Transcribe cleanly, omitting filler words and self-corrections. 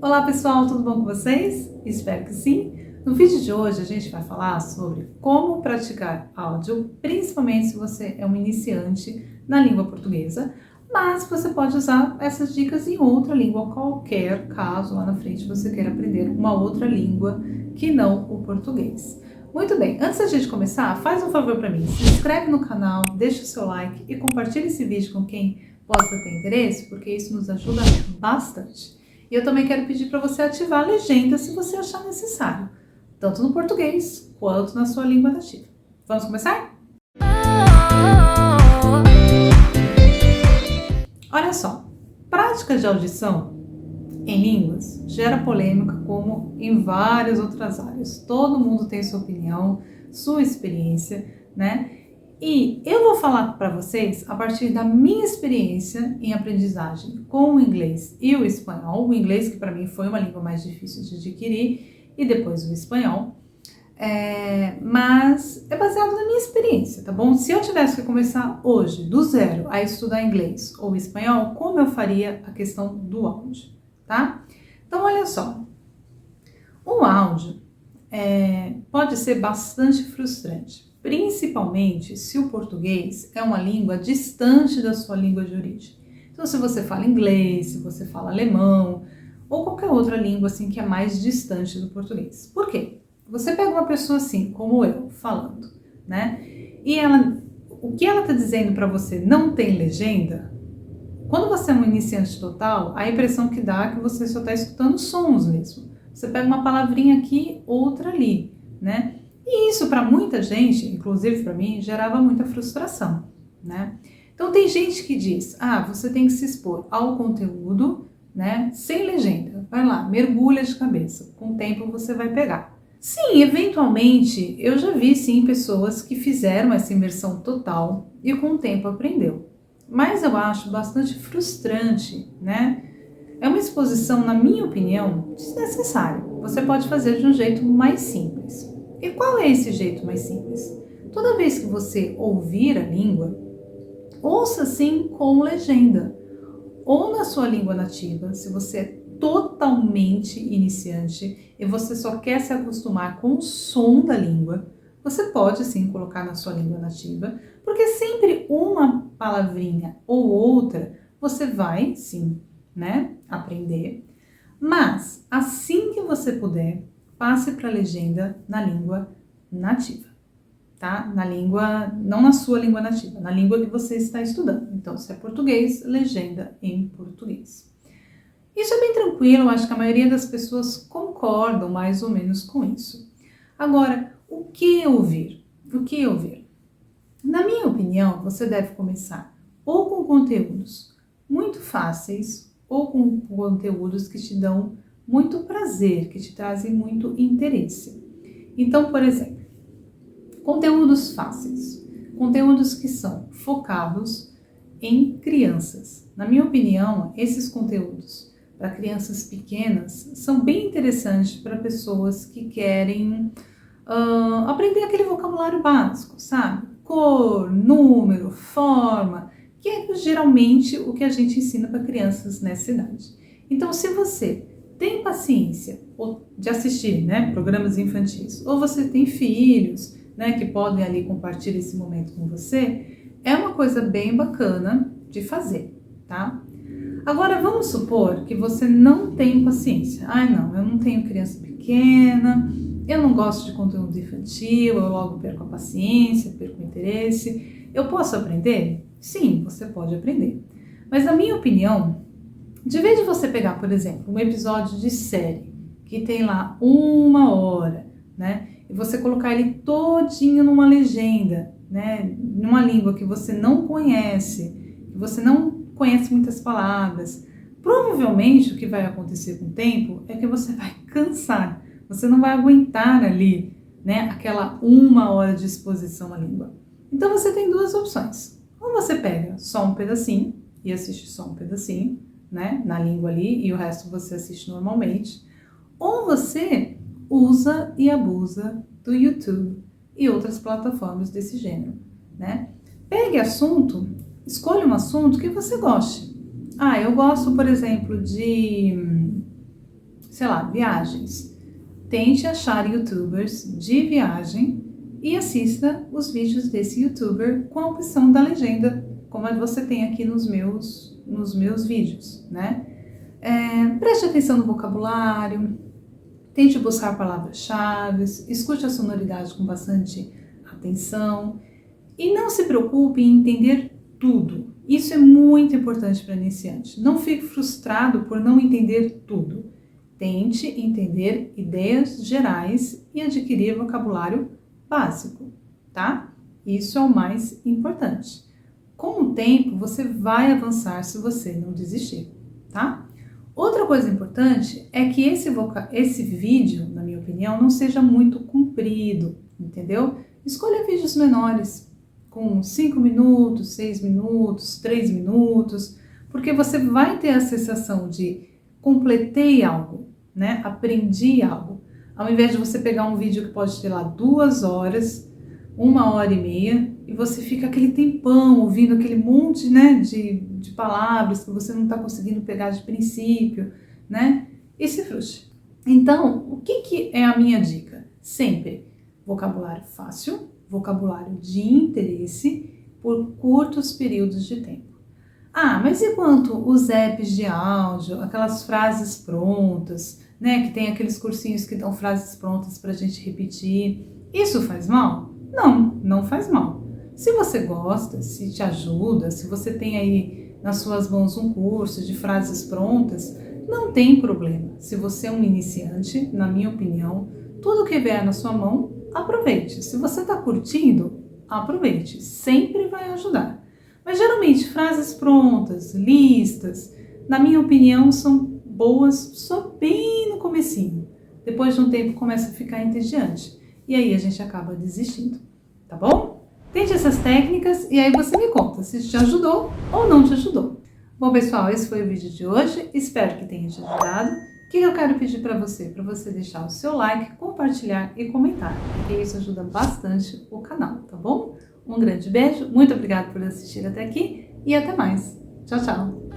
Olá pessoal, tudo bom com vocês? Espero que sim. No vídeo de hoje a gente vai falar sobre como praticar áudio, principalmente se você é um iniciante na língua portuguesa, mas você pode usar essas dicas em outra língua qualquer, caso lá na frente você queira aprender uma outra língua que não o português. Muito bem, antes da gente começar, faz um favor para mim, se inscreve no canal, deixa o seu like e compartilha esse vídeo com quem possa ter interesse, porque isso nos ajuda bastante. E eu também quero pedir para você ativar a legenda se você achar necessário, tanto no português quanto na sua língua nativa. Vamos começar? Olha só, prática de audição em línguas gera polêmica como em várias outras áreas. Todo mundo tem sua opinião, sua experiência, né? E eu vou falar para vocês a partir da minha experiência em aprendizagem com o inglês e o espanhol. O inglês, que para mim foi uma língua mais difícil de adquirir, e depois o espanhol. Mas é baseado na minha experiência, tá bom? Se eu tivesse que começar hoje, do zero, a estudar inglês ou espanhol, como eu faria a questão do áudio, tá? Então, olha só. O áudio pode ser bastante frustrante. Principalmente se o português é uma língua distante da sua língua de origem. Então, se você fala inglês, se você fala alemão, ou qualquer outra língua assim que é mais distante do português. Por quê? Você pega uma pessoa assim, como eu, falando, né? E o que ela está dizendo para você não tem legenda. Quando você é um iniciante total, a impressão que dá é que você só está escutando sons mesmo. Você pega uma palavrinha aqui, outra ali, né? E isso para muita gente, inclusive para mim, gerava muita frustração, né? Então tem gente que diz, você tem que se expor ao conteúdo, né, sem legenda. Vai lá, mergulha de cabeça, com o tempo você vai pegar. Sim, eventualmente, eu já vi sim pessoas que fizeram essa imersão total e com o tempo aprendeu. Mas eu acho bastante frustrante, né? É uma exposição, na minha opinião, desnecessária. Você pode fazer de um jeito mais simples. E qual é esse jeito mais simples? Toda vez que você ouvir a língua, ouça assim com legenda. Ou na sua língua nativa, se você é totalmente iniciante e você só quer se acostumar com o som da língua, você pode sim colocar na sua língua nativa, porque sempre uma palavrinha ou outra você vai sim, né, aprender. Mas assim que você puder, passe para a legenda na língua nativa, tá? Na língua, não na sua língua nativa, na língua que você está estudando. Então, se é português, legenda em português. Isso é bem tranquilo, eu acho que a maioria das pessoas concordam mais ou menos com isso. Agora, o que ouvir? O que ouvir? Na minha opinião, você deve começar ou com conteúdos muito fáceis ou com conteúdos que te dão muito prazer, que te trazem muito interesse. Então, por exemplo, conteúdos fáceis, conteúdos que são focados em crianças. Na minha opinião, esses conteúdos para crianças pequenas são bem interessantes para pessoas que querem aprender aquele vocabulário básico, sabe? Cor, número, forma, que é geralmente o que a gente ensina para crianças nessa idade. Então, se você tem paciência de assistir, né, programas infantis, ou você tem filhos, né, que podem ali compartilhar esse momento com você, é uma coisa bem bacana de fazer, tá? Agora, vamos supor que você não tem paciência. Não, eu não tenho criança pequena, eu não gosto de conteúdo infantil, eu logo perco a paciência, perco o interesse. Eu posso aprender? Sim, você pode aprender. Mas na minha opinião, de vez de você pegar, por exemplo, um episódio de série que tem lá 1 hora, né, e você colocar ele todinho numa legenda, né, numa língua que você não conhece, que você não conhece muitas palavras, provavelmente o que vai acontecer com o tempo é que você vai cansar, você não vai aguentar ali, né, aquela 1 hora de exposição à língua. Então você tem duas opções. Ou você pega só um pedacinho e assiste só um pedacinho, né, na língua ali, e o resto você assiste normalmente, ou você usa e abusa do YouTube e outras plataformas desse gênero, né? Pegue assunto, escolha um assunto que você goste. Eu gosto, por exemplo, de sei lá, viagens. Tente achar youtubers de viagem e assista os vídeos desse youtuber com a opção da legenda, como você tem aqui nos meus vídeos, né? Preste atenção no vocabulário, tente buscar palavras-chave, escute a sonoridade com bastante atenção e não se preocupe em entender tudo. Isso é muito importante para iniciante. Não fique frustrado por não entender tudo. Tente entender ideias gerais e adquirir vocabulário básico, tá? Isso é o mais importante. Com o tempo, você vai avançar se você não desistir, tá? Outra coisa importante é que esse vídeo, na minha opinião, não seja muito comprido, entendeu? Escolha vídeos menores, com 5 minutos, 6 minutos, 3 minutos, porque você vai ter a sensação de completei algo, né? Aprendi algo. Ao invés de você pegar um vídeo que pode ter lá 2 horas, 1h30, e você fica aquele tempão ouvindo aquele monte, né, de palavras que você não está conseguindo pegar de princípio, né? E se frustra. Então, o que é a minha dica? Sempre vocabulário fácil, vocabulário de interesse por curtos períodos de tempo. Ah, mas e quanto os apps de áudio, aquelas frases prontas, né, que tem aqueles cursinhos que dão frases prontas para a gente repetir, isso faz mal? Não, não faz mal. Se você gosta, se te ajuda, se você tem aí nas suas mãos um curso de frases prontas, não tem problema. Se você é um iniciante, na minha opinião, tudo que vier na sua mão, aproveite. Se você está curtindo, aproveite. Sempre vai ajudar. Mas geralmente frases prontas, listas, na minha opinião, são boas só bem no comecinho. Depois de um tempo começa a ficar entediante. E aí a gente acaba desistindo, tá bom? Tente essas técnicas e aí você me conta se te ajudou ou não te ajudou. Bom, pessoal, esse foi o vídeo de hoje. Espero que tenha te ajudado. O que eu quero pedir para você? Para você deixar o seu like, compartilhar e comentar, porque isso ajuda bastante o canal, tá bom? Um grande beijo, muito obrigada por assistir até aqui e até mais. Tchau, tchau!